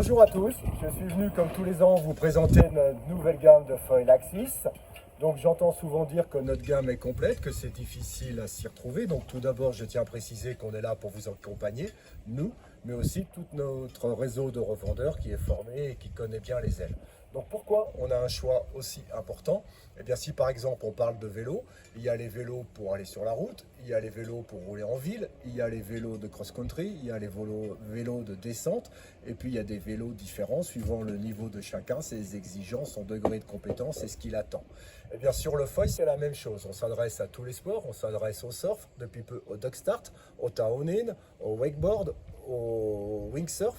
Bonjour à tous, je suis venu comme tous les ans vous présenter notre nouvelle gamme de foil Axis. Donc j'entends souvent dire que notre gamme est complète, que c'est difficile à s'y retrouver. Donc tout d'abord je tiens à préciser qu'on est là pour vous accompagner, nous, mais aussi tout notre réseau de revendeurs qui est formé et qui connaît bien les ailes. Donc pourquoi on a un choix aussi important? Eh bien si par exemple on parle de vélo, il y a les vélos pour aller sur la route, il y a les vélos pour rouler en ville, il y a les vélos de cross-country, il y a les vélos de descente, et puis il y a des vélos différents suivant le niveau de chacun, ses exigences, son degré de compétence et ce qu'il attend. Eh bien sur le foil c'est la même chose, on s'adresse à tous les sports, on s'adresse au surf, depuis peu au duck start, au downhill, au wakeboard, au windsurf,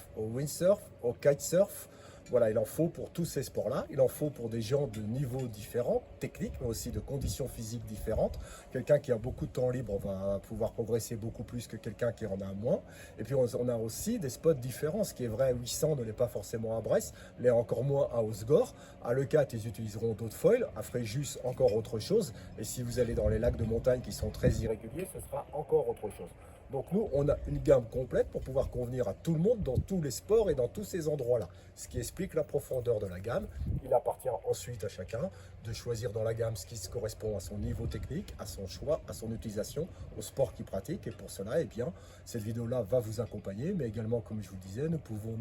au kitesurf. Voilà, il en faut pour tous ces sports-là. Il en faut pour des gens de niveaux différents, techniques, mais aussi de conditions physiques différentes. Quelqu'un qui a beaucoup de temps libre va pouvoir progresser beaucoup plus que quelqu'un qui en a moins. Et puis, on a aussi des spots différents. Ce qui est vrai à 800 ne l'est pas forcément à Brest, l'est encore moins à Osgore. À Leucate, ils utiliseront d'autres foils. À Fréjus, encore autre chose. Et si vous allez dans les lacs de montagne qui sont très irréguliers, ce sera encore autre chose. Donc nous, on a une gamme complète pour pouvoir convenir à tout le monde dans tous les sports et dans tous ces endroits-là. Ce qui explique la profondeur de la gamme. Il appartient ensuite à chacun de choisir dans la gamme ce qui correspond à son niveau technique, à son choix, à son utilisation, au sport qu'il pratique. Et pour cela, eh bien, cette vidéo-là va vous accompagner, mais également, comme je vous le disais, nous pouvons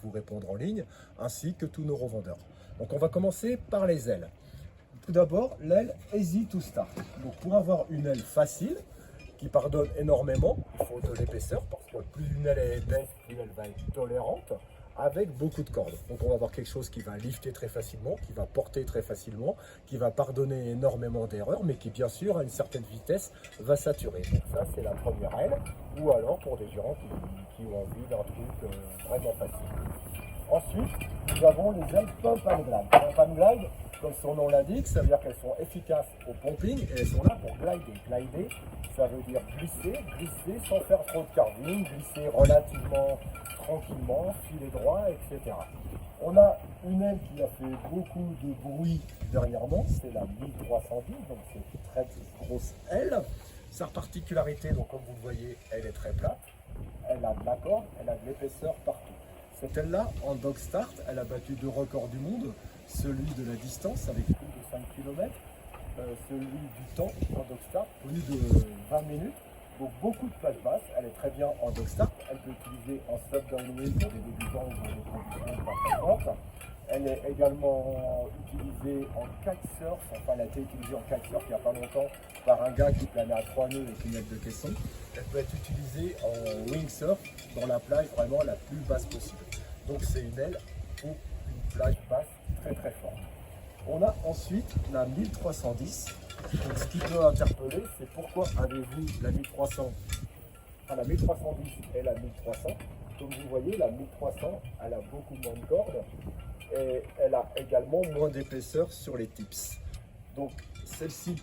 vous répondre en ligne, ainsi que tous nos revendeurs. Donc on va commencer par les ailes. Tout d'abord, l'aile Easy to Start. Donc pour avoir une aile facile, qui pardonne énormément, il faut de l'épaisseur parce que plus une aile est épaisse, plus elle va être tolérante, avec beaucoup de cordes. Donc on va avoir quelque chose qui va lifter très facilement, qui va porter très facilement, qui va pardonner énormément d'erreurs, mais qui bien sûr à une certaine vitesse va saturer. Donc ça c'est la première aile, ou alors pour des gens qui ont envie d'un truc vraiment facile. Ensuite, nous avons les ailes Pump and Glide. Pump and Glide, comme son nom l'indique, ça veut dire qu'elles sont efficaces au pumping et elles sont là pour glider. Glider, ça veut dire glisser sans faire trop de carving, glisser relativement tranquillement, filer droit, etc. On a une aile qui a fait beaucoup de bruit dernièrement, c'est la 1310, donc c'est une très grosse aile. Sa particularité, donc comme vous le voyez, elle est très plate, elle a de la corde, elle a de l'épaisseur partout. Cette aile-là, en dog start, elle a battu 2 records du monde, celui de la distance avec plus de 5 km, celui du temps en dog start, plus de 20 minutes, donc beaucoup de place basse, elle est très bien en dog start, elle peut utiliser en sub downhill pour des débutants ou dans des conditions pas fréquentes. Elle est également utilisée en kitesurf, enfin elle a été utilisée en kitesurf il n'y a pas longtemps par un gars qui planait à 3 nœuds et qui met de caisson. Elle peut être utilisée en windsurf dans la plage vraiment la plus basse possible. Donc c'est une aile pour une plage basse très très forte. On a ensuite la 1310. Donc ce qui peut interpeller, c'est pourquoi avez-vous la 1300, la 1310 et la 1300. Comme vous voyez, la 1300, elle a beaucoup moins de cordes et elle a également moins d'épaisseur sur les tips. Donc celle-ci,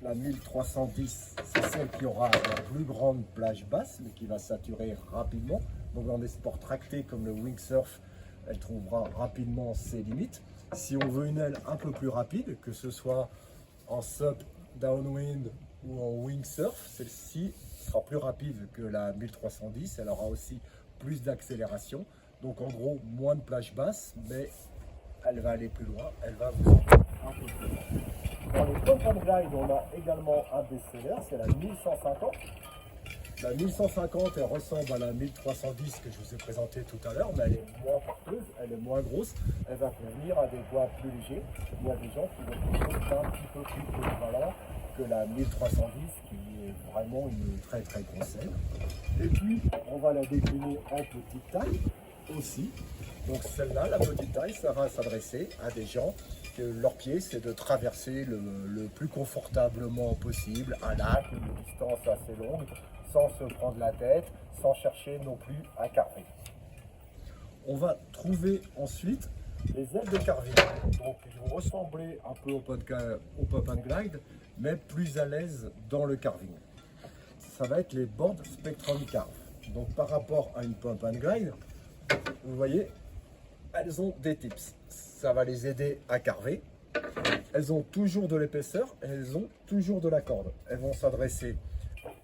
la 1310, c'est celle qui aura la plus grande plage basse, mais qui va saturer rapidement. Donc dans des sports tractés comme le windsurf, elle trouvera rapidement ses limites. Si on veut une aile un peu plus rapide, que ce soit en sub, downwind ou en windsurf, celle-ci sera plus rapide que la 1310. Elle aura aussi plus d'accélération. Donc en gros, moins de plage basse, mais elle va aller plus loin. Elle va vous emmener un peu plus loin. Dans les Pump and Glide, on a également un best-seller, c'est la 1150. La 1150, elle ressemble à la 1310 que je vous ai présentée tout à l'heure, mais elle est moins porteuse, elle est moins grosse, elle va convenir à des poids plus légers. Il y a des gens qui vont quelque chose d'un petit peu plus polyvalent que la 1310, qui est vraiment une très très grosse aile. Et puis, on va la décliner en petite taille aussi. Donc celle-là, la petite taille, ça va s'adresser à des gens que leur pied, c'est de traverser le plus confortablement possible un lac, une distance assez longue, sans se prendre la tête, sans chercher non plus à carver. On va trouver ensuite les ailes de carving. Donc ils vont ressembler un peu au Pump and Glide, mais plus à l'aise dans le carving. Ça va être les Board Spectrum Carve. Donc par rapport à une Pump and Glide, vous voyez, elles ont des tips. Ça va les aider à carver. Elles ont toujours de l'épaisseur et elles ont toujours de la corde. Elles vont s'adresser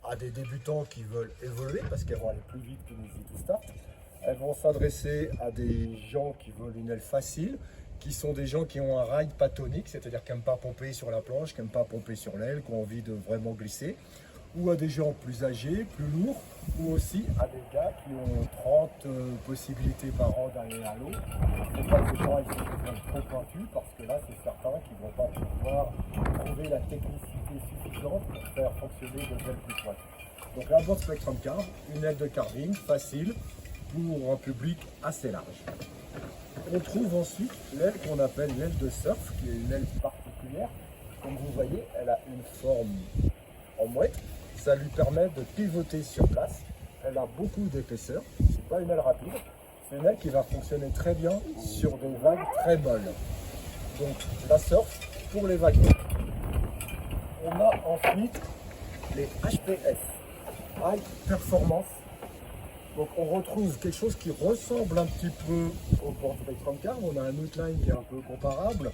à des débutants qui veulent évoluer parce qu'elles vont aller plus vite que les Easy to Start, Elles vont s'adresser à des gens qui veulent une aile facile, qui sont des gens qui ont un ride pas tonique, c'est-à-dire qui n'aiment pas pomper sur la planche, qui n'aiment pas pomper sur l'aile, qui ont envie de vraiment glisser, ou à des gens plus âgés, plus lourds, ou aussi à des gars qui ont 30 possibilités par an d'aller à l'eau. Il ne faut pas que les gens aient des ailes trop pointues, parce que là, c'est certain qu'ils ne vont pas pouvoir trouver la technicité suffisante pour faire fonctionner des ailes plus pointues. Donc la Bond Spectrum Carve, une aile de carving facile pour un public assez large. On trouve ensuite l'aile qu'on appelle l'aile de surf, qui est une aile particulière. Comme vous voyez, elle a une forme en mouette. Ça lui permet de pivoter sur place. Elle a beaucoup d'épaisseur. C'est pas une aile rapide. C'est une aile qui va fonctionner très bien sur des vagues très molles. Donc la surf pour les vagues molles. On a ensuite les HPS, High Performance. Donc on retrouve quelque chose qui ressemble un petit peu au Bond Spectrum Carve. On a un outline qui est un peu comparable.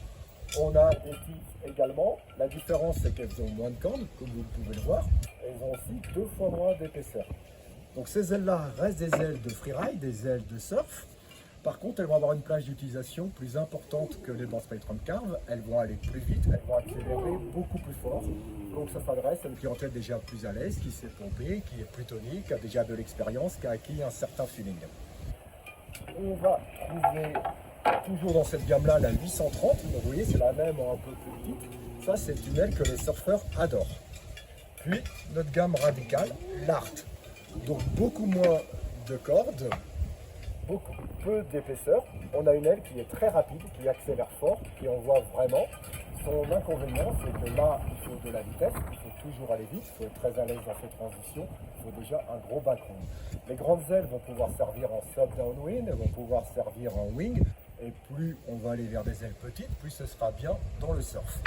On a des tips également. La différence, c'est qu'elles ont moins de cordes, comme vous pouvez le voir. Elles ont aussi 2 fois moins d'épaisseur. Donc ces ailes-là restent des ailes de freeride, des ailes de surf. Par contre, elles vont avoir une plage d'utilisation plus importante que les Bond Spectrum Carve. Elles vont aller plus vite, elles vont accélérer beaucoup plus fort. Donc ça s'adresse à une clientèle déjà plus à l'aise, qui sait pomper, qui est plus tonique, qui a déjà de l'expérience, qui a acquis un certain feeling. On va trouver toujours dans cette gamme-là la 830. Vous voyez, c'est la même en un peu plus petite. Ça, c'est une aile que les surfeurs adorent. Puis, notre gamme radicale, l'Art. Donc beaucoup moins de cordes, beaucoup peu d'épaisseur. On a une aile qui est très rapide, qui accélère fort, qui envoie vraiment. Son inconvénient, c'est que là, il faut de la vitesse, il faut toujours aller vite, il faut être très à l'aise dans ces transitions, il faut déjà un gros backroom. Les grandes ailes vont pouvoir servir en sub downwind, elles vont pouvoir servir en wing, et plus on va aller vers des ailes petites, plus ce sera bien dans le surf.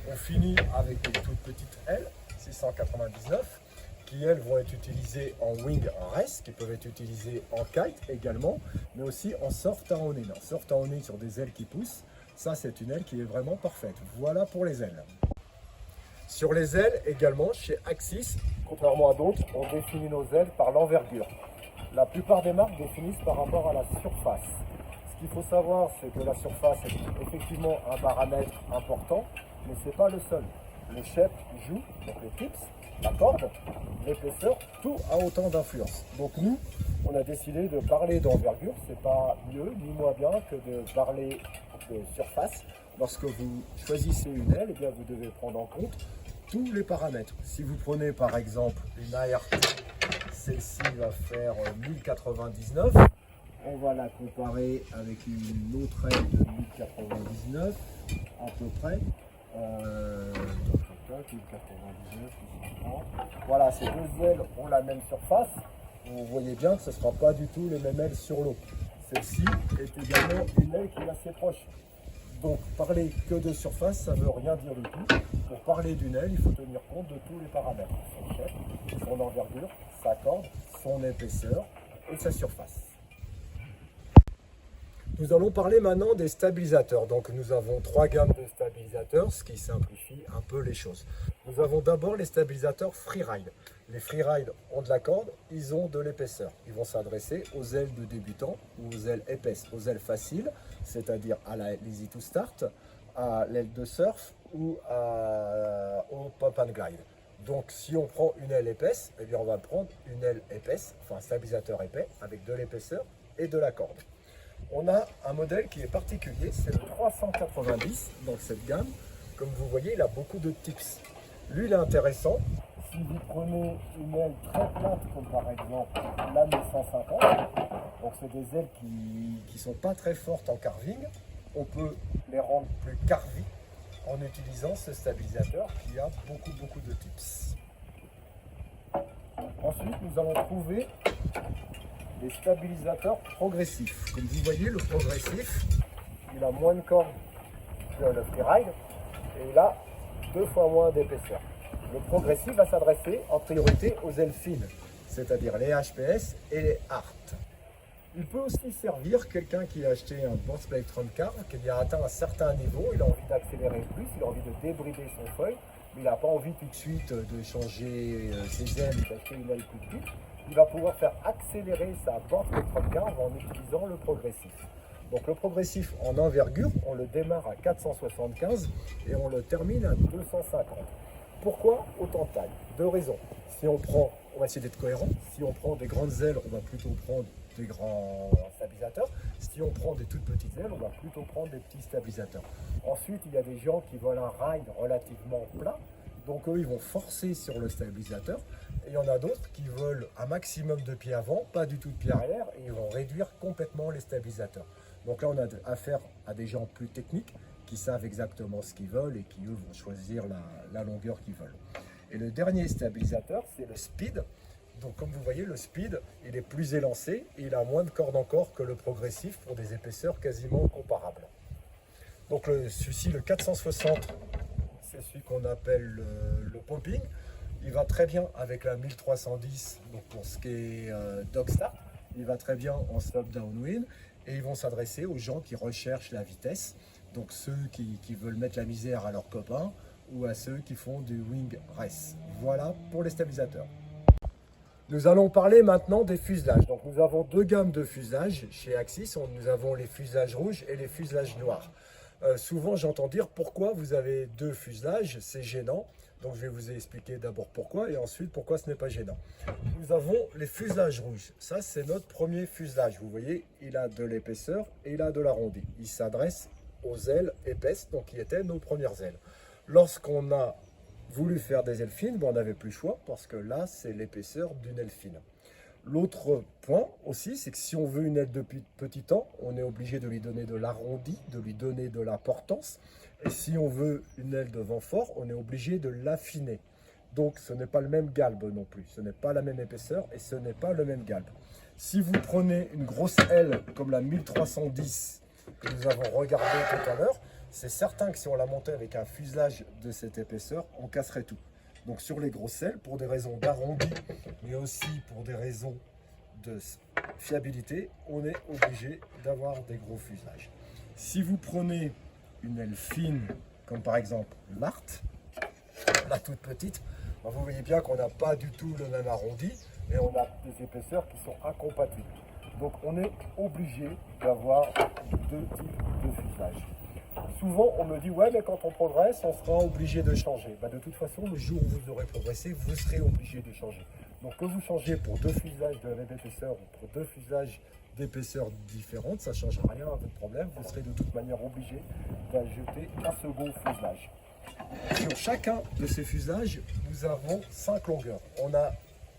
On finit avec des toutes petites ailes, 699, qui elles vont être utilisées en wing en rest, qui peuvent être utilisées en kite également, mais aussi en surf downwind. En surf downwind sur des ailes qui poussent, ça c'est une aile qui est vraiment parfaite. Voilà pour les ailes. Sur les ailes également, chez Axis, contrairement à d'autres, on définit nos ailes par l'envergure. La plupart des marques définissent par rapport à la surface. Ce qu'il faut savoir, c'est que la surface est effectivement un paramètre important, mais ce n'est pas le seul. Le shape joue, donc les tips, la corde, l'épaisseur, tout a autant d'influence. Donc nous, on a décidé de parler d'envergure. C'est pas mieux ni moins bien que de parler de surface. Lorsque vous choisissez une aile, eh bien, vous devez prendre en compte tous les paramètres. Si vous prenez par exemple une ART, celle-ci va faire 1099. On va la comparer avec une autre aile de 1099 à peu près. 1099, 630. Voilà, ces deux ailes ont la même surface. Vous voyez bien que ce ne sera pas du tout les mêmes ailes sur l'eau. Celle-ci est également une aile qui est assez proche. Donc parler que de surface, ça ne veut rien dire du tout. Pour parler d'une aile, il faut tenir compte de tous les paramètres. Son shape, son envergure, sa corde, son épaisseur et sa surface. Nous allons parler maintenant des stabilisateurs. Donc nous avons 3 gammes de stabilisateurs, ce qui simplifie un peu les choses. Nous avons d'abord les stabilisateurs freeride. Les freeride ont de la corde, ils ont de l'épaisseur. Ils vont s'adresser aux ailes de débutants ou aux ailes épaisses, aux ailes faciles, c'est-à-dire à la easy to start, à l'aile de surf ou au pop and glide. Donc si on prend une aile épaisse, eh bien on va prendre une aile épaisse, enfin un stabilisateur épais avec de l'épaisseur et de la corde. On a un modèle qui est particulier, c'est le 390 dans cette gamme. Comme vous voyez, il a beaucoup de tips. Lui, il est intéressant. Si vous prenez une aile très plate, comme par exemple la 1150, donc c'est des ailes qui ne sont pas très fortes en carving, on peut les rendre plus carvées en utilisant ce stabilisateur qui a beaucoup de tips. Ensuite, nous allons trouver les stabilisateurs progressifs. Comme vous voyez, le progressif, il a moins de cordes que le freeride et il a 2 fois moins d'épaisseur. Le progressif va s'adresser en priorité aux ailes fines, c'est-à-dire les HPS et les ART. Il peut aussi servir quelqu'un qui a acheté un Bond Spectrum Carve, qui a atteint un certain niveau, il a envie d'accélérer plus, il a envie de débrider son foil, mais il n'a pas envie tout de suite de changer ses ailes, d'acheter une aile plus petite. il va pouvoir faire accélérer sa bande spectrum curve en utilisant le progressif. Donc le progressif en envergure, on le démarre à 475 et on le termine à 250. Pourquoi autant de taille? Deux raisons. Si on prend, on va essayer d'être cohérent, si on prend des grandes ailes, on va plutôt prendre des grands stabilisateurs. Si on prend des toutes petites ailes, on va plutôt prendre des petits stabilisateurs. Ensuite, il y a des gens qui veulent un ride relativement plat. Donc eux, ils vont forcer sur le stabilisateur. Et il y en a d'autres qui veulent un maximum de pieds avant, pas du tout de pieds arrière, et ils vont réduire complètement les stabilisateurs. Donc là, on a affaire à des gens plus techniques qui savent exactement ce qu'ils veulent et qui, eux, vont choisir la longueur qu'ils veulent. Et le dernier stabilisateur, c'est le speed. Donc comme vous voyez, le speed, il est plus élancé et il a moins de cordes encore que le progressif pour des épaisseurs quasiment comparables. Donc celui-ci, le 460, c'est celui qu'on appelle le pumping. Il va très bien avec la 1310, donc pour ce qui est dog start. Il va très bien en slope downwind et ils vont s'adresser aux gens qui recherchent la vitesse. Donc ceux qui veulent mettre la misère à leurs copains ou à ceux qui font du wing race. Voilà pour les stabilisateurs. Nous allons parler maintenant des fuselages. Donc nous avons deux gammes de fuselages chez Axis. Nous avons les fuselages rouges et les fuselages noirs. Souvent j'entends dire pourquoi vous avez deux fuselages, c'est gênant. Donc je vais vous expliquer d'abord pourquoi et ensuite pourquoi ce n'est pas gênant. Nous avons les fuselages rouges. Ça c'est notre premier fuselage. Vous voyez, il a de l'épaisseur et il a de l'arrondi. Il s'adresse aux ailes épaisses, donc qui étaient nos premières ailes. Lorsqu'on a voulu faire des ailes fines, on n'avait plus le choix parce que là, c'est l'épaisseur d'une aile fine. L'autre point aussi, c'est que si on veut une aile de petit temps, on est obligé de lui donner de l'arrondi, de lui donner de la portance. Et si on veut une aile de vent fort, on est obligé de l'affiner. Donc ce n'est pas le même galbe non plus, ce n'est pas la même épaisseur et ce n'est pas le même galbe. Si vous prenez une grosse aile comme la 1310 que nous avons regardé tout à l'heure, c'est certain que si on la montait avec un fuselage de cette épaisseur, on casserait tout. Donc sur les grosses ailes, pour des raisons d'arrondi, mais aussi pour des raisons de fiabilité, on est obligé d'avoir des gros fuselages. Si vous prenez une aile fine, comme par exemple l'Art, la toute petite, vous voyez bien qu'on n'a pas du tout le même arrondi, et on a des épaisseurs qui sont incompatibles. Donc on est obligé d'avoir deux types de fuselage. Souvent on me dit ouais mais quand on progresse on sera obligé de changer. De toute façon le jour où vous aurez progressé vous serez obligé de changer. Donc que vous changez pour deux fuselages de la même épaisseur ou pour deux fuselages d'épaisseur différente, ça ne change rien à votre problème. Vous serez de toute manière obligé d'ajouter un second fuselage. Sur chacun de ces fuselages nous avons 5 longueurs. On a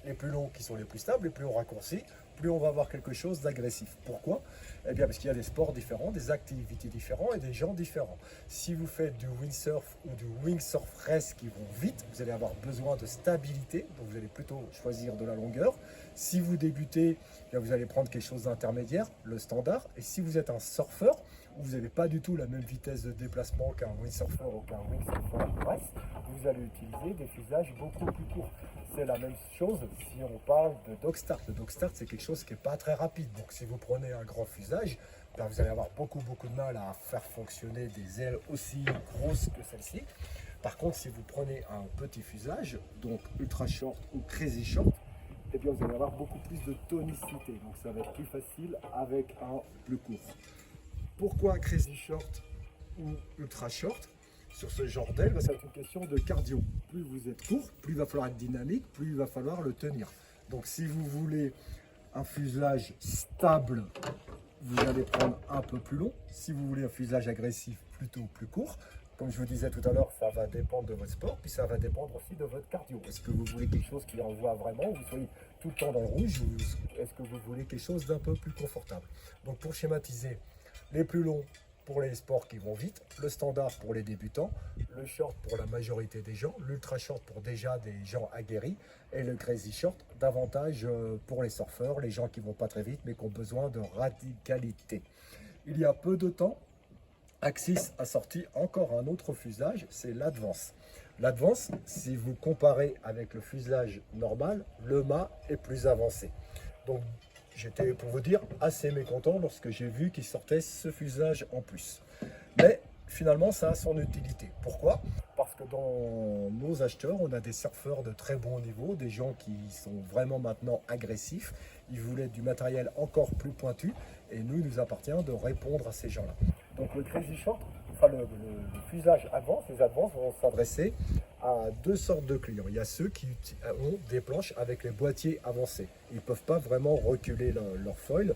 les plus longs qui sont les plus stables, les plus longs raccourcis, plus on va avoir quelque chose d'agressif. Pourquoi? Eh bien parce qu'il y a des sports différents, des activités différentes et des gens différents. Si vous faites du windsurf ou du wingsurf race qui vont vite, vous allez avoir besoin de stabilité, donc vous allez plutôt choisir de la longueur. Si vous débutez, eh bien vous allez prendre quelque chose d'intermédiaire, le standard. Et si vous êtes un surfeur, où vous n'avez pas du tout la même vitesse de déplacement qu'un windsurfer ou qu'un wingsurfer race, vous allez utiliser des fuselages beaucoup plus courts. C'est la même chose si on parle de dog start. Le dog start, c'est quelque chose qui n'est pas très rapide. Donc si vous prenez un grand fuselage, ben vous allez avoir beaucoup de mal à faire fonctionner des ailes aussi grosses que celle-ci. Par contre, si vous prenez un petit fuselage, donc ultra short ou crazy short, eh bien vous allez avoir beaucoup plus de tonicité. Donc ça va être plus facile avec un plus court. Pourquoi crazy short ou ultra short? Sur ce genre d'aile, c'est une question de cardio. Plus vous êtes court, plus il va falloir être dynamique, plus il va falloir le tenir. Donc si vous voulez un fuselage stable, vous allez prendre un peu plus long. Si vous voulez un fuselage agressif, plutôt plus court. Comme je vous disais tout à l'heure, ça va dépendre de votre sport, puis ça va dépendre aussi de votre cardio. Est-ce que vous voulez quelque chose qui envoie vraiment, où vous soyez tout le temps dans le rouge, ou est-ce que vous voulez quelque chose d'un peu plus confortable? Donc pour schématiser, les plus longs pour les sports qui vont vite, le standard pour les débutants, le short pour la majorité des gens, l'ultra short pour déjà des gens aguerris et le crazy short davantage pour les surfeurs, les gens qui vont pas très vite mais qui ont besoin de radicalité. Il y a peu de temps, Axis a sorti encore un autre fuselage, c'est l'Advance. L'Advance, si vous comparez avec le fuselage normal, le mât est plus avancé. Donc j'étais, pour vous dire, assez mécontent lorsque j'ai vu qu'il sortait ce fuselage en plus. Mais finalement, ça a son utilité. Pourquoi? Parce que dans nos acheteurs, on a des surfeurs de très bon niveau, des gens qui sont vraiment maintenant agressifs. Ils voulaient du matériel encore plus pointu et nous, il nous appartient de répondre à ces gens-là. Donc le Crazy Short, enfin le fuselage Advance, les Advance vont s'adresser à deux sortes de clients. Il y a ceux qui ont des planches avec les boîtiers avancés. Ils ne peuvent pas vraiment reculer leur foil.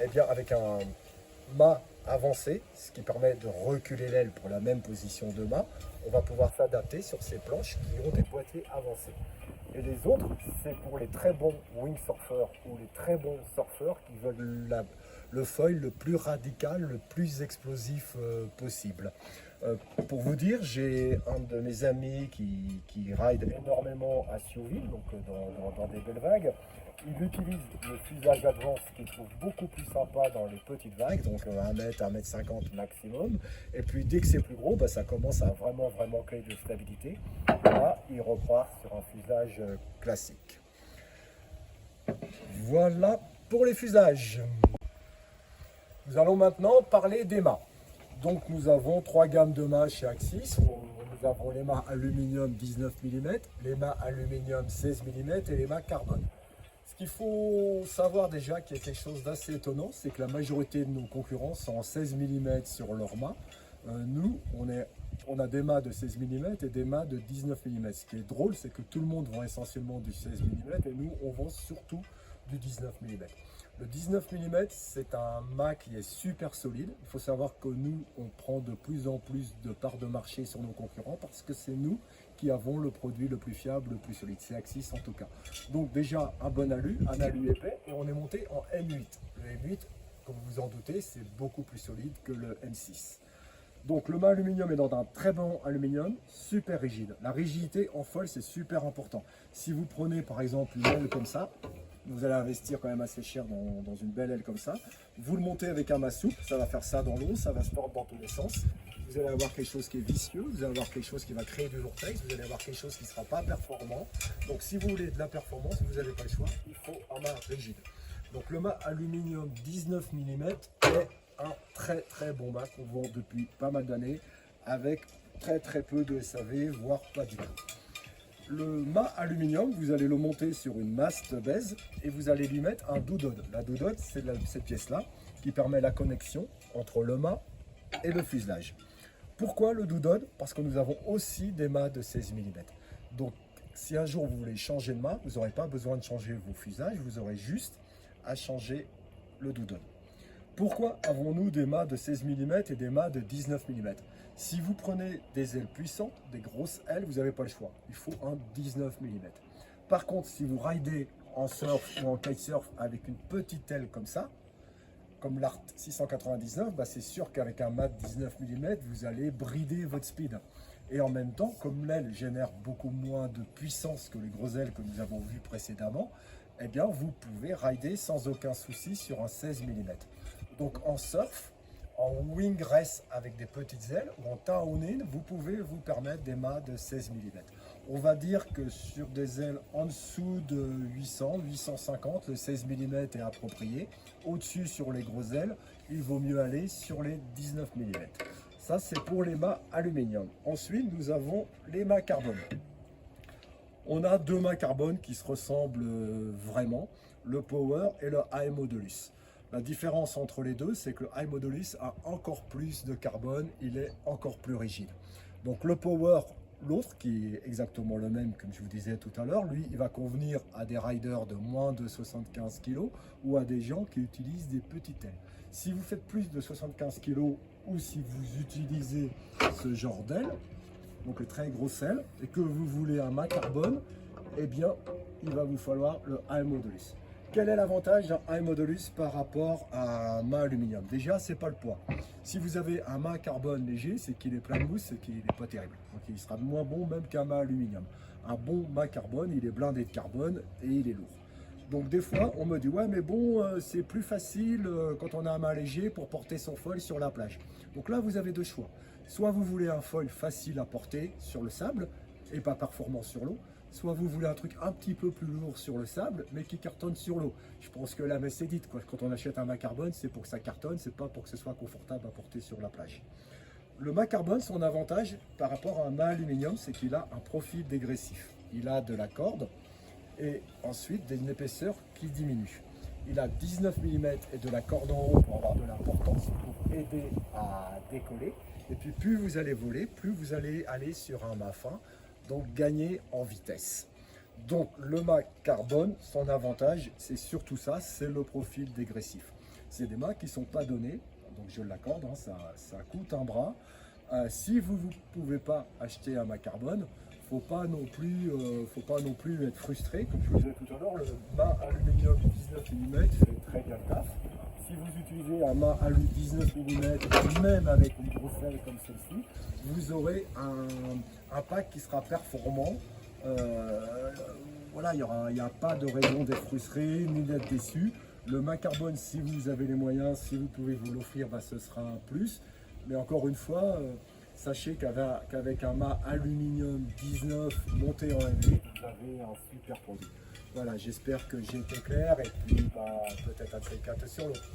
Eh bien, avec un mât avancé, ce qui permet de reculer l'aile pour la même position de mât, on va pouvoir s'adapter sur ces planches qui ont des boîtiers avancés. Et les autres, c'est pour les très bons windsurfers ou les très bons surfeurs qui veulent le foil le plus radical, le plus explosif possible. Pour vous dire, j'ai un de mes amis qui ride énormément à Siouville, donc dans des belles vagues. Il utilise le fuselage Advance qu'il trouve beaucoup plus sympa dans les petites vagues, donc 1 mètre, 1 mètre 50 maximum. Et puis dès que c'est plus gros, ça commence à vraiment créer de stabilité. Là, il repart sur un fuselage classique. Voilà pour les fuselages. Nous allons maintenant parler des mâts. Donc nous avons 3 gammes de mâts chez Axis. Nous avons les mâts aluminium 19 mm, les mâts aluminium 16 mm et les mâts carbone. Ce qu'il faut savoir déjà, qui est quelque chose d'assez étonnant, c'est que la majorité de nos concurrents sont en 16 mm sur leurs mâts. Nous, on a des mâts de 16 mm et des mâts de 19 mm. Ce qui est drôle, c'est que tout le monde vend essentiellement du 16 mm et nous, on vend surtout du 19 mm. Le 19 mm, c'est un mât qui est super solide. Il faut savoir que nous, on prend de plus en plus de parts de marché sur nos concurrents parce que c'est nous qui avons le produit le plus fiable, le plus solide. C'est Axis en tout cas. Donc déjà, un bon alu, un alu épais, et on est monté en M8. Le M8, comme vous vous en doutez, c'est beaucoup plus solide que le M6. Donc le mât aluminium est dans un très bon aluminium, super rigide. La rigidité en foil, c'est super important. Si vous prenez par exemple une aile comme ça, vous allez investir quand même assez cher dans une belle aile comme ça. Vous le montez avec un mât souple, ça va faire ça dans l'eau, ça va se tordre dans tous les sens. Vous allez avoir quelque chose qui est vicieux, vous allez avoir quelque chose qui va créer du vortex, vous allez avoir quelque chose qui ne sera pas performant. Donc si vous voulez de la performance, vous n'avez pas le choix, il faut un mât rigide. Donc le mât aluminium 19 mm est un très bon mât qu'on vend depuis pas mal d'années avec très peu de SAV, voire pas du tout. Le mât aluminium, vous allez le monter sur une masse de baise et vous allez lui mettre un doudode. La doudode, c'est cette pièce-là qui permet la connexion entre le mât et le fuselage. Pourquoi le doudode? Parce que nous avons aussi des mâts de 16 mm. Donc, si un jour vous voulez changer de mât, vous n'aurez pas besoin de changer vos fuselages, vous aurez juste à changer le doudode. Pourquoi avons-nous des mâts de 16 mm et des mâts de 19 mm? Si vous prenez des ailes puissantes, des grosses ailes, vous n'avez pas le choix. Il faut un 19 mm. Par contre, si vous ridez en surf ou en kitesurf avec une petite aile comme ça, comme l'Art 699, c'est sûr qu'avec un mât de 19 mm, vous allez brider votre speed. Et en même temps, comme l'aile génère beaucoup moins de puissance que les grosses ailes que nous avons vues précédemment, eh bien, vous pouvez rider sans aucun souci sur un 16 mm. Donc en surf, en wing race avec des petites ailes ou en taonin, vous pouvez vous permettre des mâts de 16 mm. On va dire que sur des ailes en dessous de 800, 850, le 16 mm est approprié. Au-dessus, sur les grosses ailes, il vaut mieux aller sur les 19 mm. Ça, c'est pour les mâts aluminium. Ensuite, nous avons les mâts carbone. On a 2 mâts carbone qui se ressemblent vraiment, le Power et le High Modulus. La différence entre les deux, c'est que le High Modulus a encore plus de carbone, il est encore plus rigide. Donc le Power, l'autre, qui est exactement le même, comme je vous disais tout à l'heure, lui, il va convenir à des riders de moins de 75 kg ou à des gens qui utilisent des petites ailes. Si vous faites plus de 75 kg ou si vous utilisez ce genre d'aile, donc les très grosses ailes, et que vous voulez un mât carbone, eh bien, il va vous falloir le High Modulus. Quel est l'avantage d'un High Modulus par rapport à un mât aluminium? Déjà, c'est pas le poids. Si vous avez un mât carbone léger, c'est qu'il est plein de mousse et qu'il n'est pas terrible. Donc il sera moins bon même qu'un mât aluminium. Un bon mât carbone, il est blindé de carbone et il est lourd. Donc des fois, on me dit, ouais mais bon, c'est plus facile quand on a un mât léger pour porter son foil sur la plage. Donc là, vous avez deux choix. Soit vous voulez un foil facile à porter sur le sable et pas performant sur l'eau, soit vous voulez un truc un petit peu plus lourd sur le sable, mais qui cartonne sur l'eau. Je pense que la messe est dite, quoi. Quand on achète un mât carbone, c'est pour que ça cartonne, c'est pas pour que ce soit confortable à porter sur la plage. le mât carbone, son avantage par rapport à un mât aluminium, c'est qu'il a un profil dégressif. Il a de la corde et ensuite une épaisseur qui diminue. Il a 19 mm et de la corde en haut pour avoir de l'importance, pour aider à décoller. Et puis plus vous allez voler, plus vous allez aller sur un mât fin, donc gagner en vitesse. Donc le mât carbone, son avantage, c'est surtout ça, c'est le profil dégressif. C'est des mâts qui ne sont pas donnés, donc je l'accorde, hein, ça coûte un bras. Si vous ne pouvez pas acheter un mât carbone, faut pas non plus être frustré. Comme je vous disais tout à l'heure, le mât aluminium 19 mm fait très bien le taf. Si vous utilisez un mât alu 19 mm, même avec une grosse aile comme celle-ci, vous aurez un pack qui sera performant. Voilà, il n'y a pas de raison d'être frustré ni d'être déçu. Le mât carbone, si vous avez les moyens, si vous pouvez vous l'offrir, bah, ce sera un plus. Mais encore une fois, sachez qu'avec un mât aluminium 19 monté en MV, vous avez un super produit. Voilà, j'espère que j'ai été clair et puis bah, peut-être un de ces quatre sur l'autre.